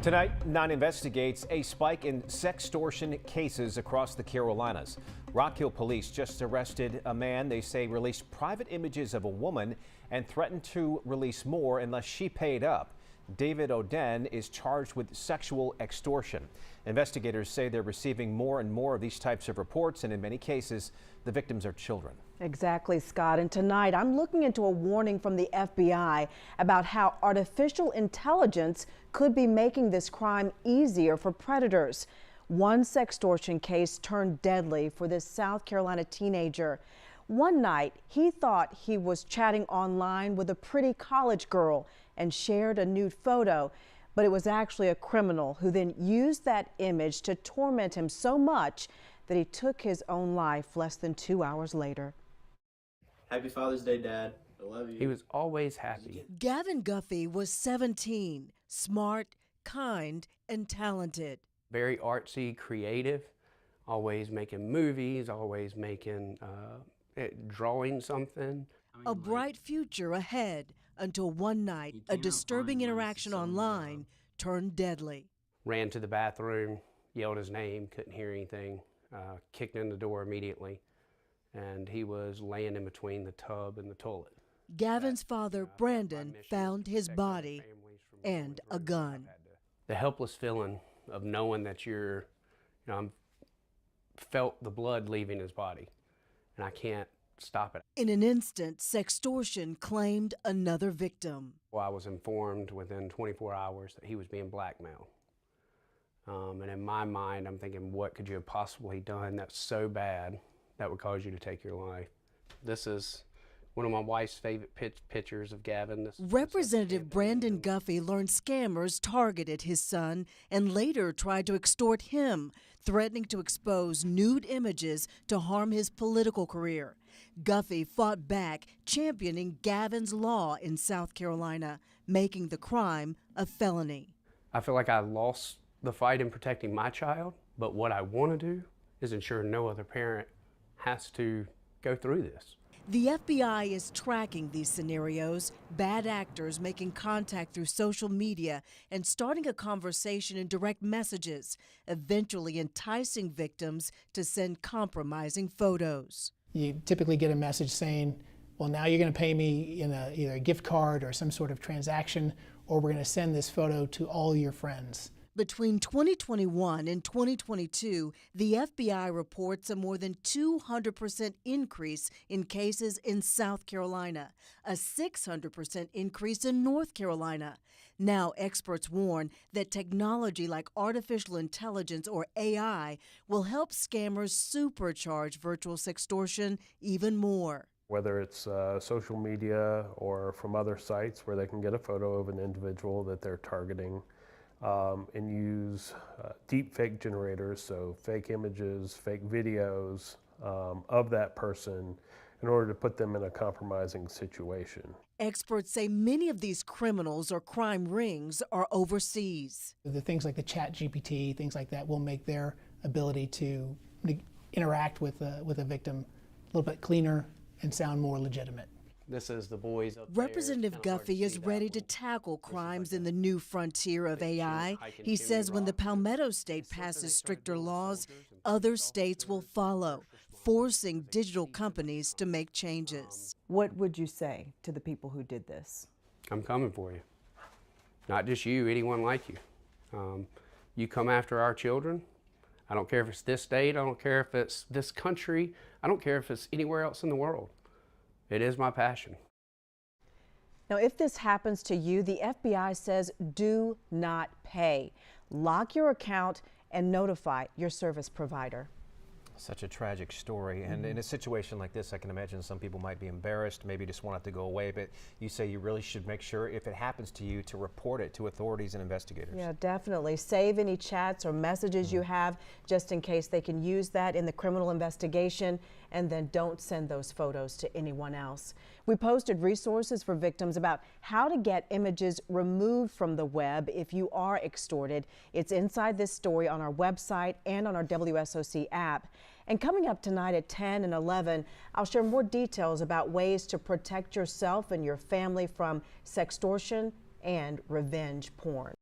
Tonight, 9 investigates a spike in sextortion cases across the Carolinas. Rock Hill police just arrested a man they say released private images of a woman and threatened to release more unless she paid up. David Oden is charged with sexual extortion. Investigators say they're receiving more and more of these types of reports, and in many cases, the victims are children. Exactly, Scott. And tonight, I'm looking into a warning from the FBI about how artificial intelligence could be making this crime easier for predators. One sextortion case turned deadly for this South Carolina teenager. One night, he thought he was chatting online with a pretty college girl and shared a nude photo, but it was actually a criminal who then used that image to torment him so much that he took his own life less than 2 hours later. Happy Father's Day, Dad. I love you. He was always happy. Gavin Guffey was 17, smart, kind, and talented. Very artsy, creative, always making movies, always making, drawing something. A bright future ahead until one night, a disturbing interaction online turned deadly. Ran to the bathroom, yelled his name, couldn't hear anything, kicked in the door immediately, and he was laying in between the tub and the toilet. Gavin's father, Brandon, found his body and a gun. The helpless feeling of knowing that felt the blood leaving his body, and I can't stop it. In an instant, Sextortion claimed another victim. Well, I was informed within 24 hours that he was being blackmailed. And in my mind, I'm thinking, what could you have possibly done that's so bad that would cause you to take your life? This is one of my wife's favorite pictures of Gavin. Representative Brandon Guffey learned scammers targeted his son and later tried to extort him, threatening to expose nude images to harm his political career. Guffey fought back, championing Gavin's law in South Carolina, making the crime a felony. I feel like I lost the fight in protecting my child, but what I want to do is ensure no other parent has to go through this. The FBI is tracking these scenarios, bad actors making contact through social media and starting a conversation in direct messages, eventually enticing victims to send compromising photos. You typically get a message saying, well, now you're going to pay me in either a gift card or some sort of transaction, or we're going to send this photo to all your friends. Between 2021 and 2022, the FBI reports a more than 200% increase in cases in South Carolina, a 600% increase in North Carolina. Now, experts warn that technology like artificial intelligence or AI will help scammers supercharge virtual sextortion even more. Whether it's social media or from other sites where they can get a photo of an individual that they're targeting, and use deep fake generators, so fake images, fake videos of that person in order to put them in a compromising situation. Experts say many of these criminals or crime rings are overseas. The things like the ChatGPT, things like that, will make their ability to interact with a victim a little bit cleaner and sound more legitimate. This is the boys up Representative Guffey is ready to tackle crimes in the new frontier of AI. He says when the Palmetto State passes stricter laws, other states will follow, forcing digital companies to make changes. What would you say to the people who did this? I'm coming for you. Not just you, anyone like you. You come after our children. I don't care if it's this state, I don't care if it's this country, I don't care if it's anywhere else in the world. It is my passion. Now, if this happens to you, the FBI says do not pay. Lock your account and notify your service provider. Such a tragic story, and in a situation like this, I can imagine some people might be embarrassed, maybe just want it to go away, but you say you really should make sure, if it happens to you, to report it to authorities and investigators. Yeah, definitely. Save any chats or messages you have, just in case they can use that in the criminal investigation, and then don't send those photos to anyone else. We posted resources for victims about how to get images removed from the web if you are extorted. It's inside this story on our website and on our WSOC app. And coming up tonight at 10 and 11, I'll share more details about ways to protect yourself and your family from sextortion and revenge porn.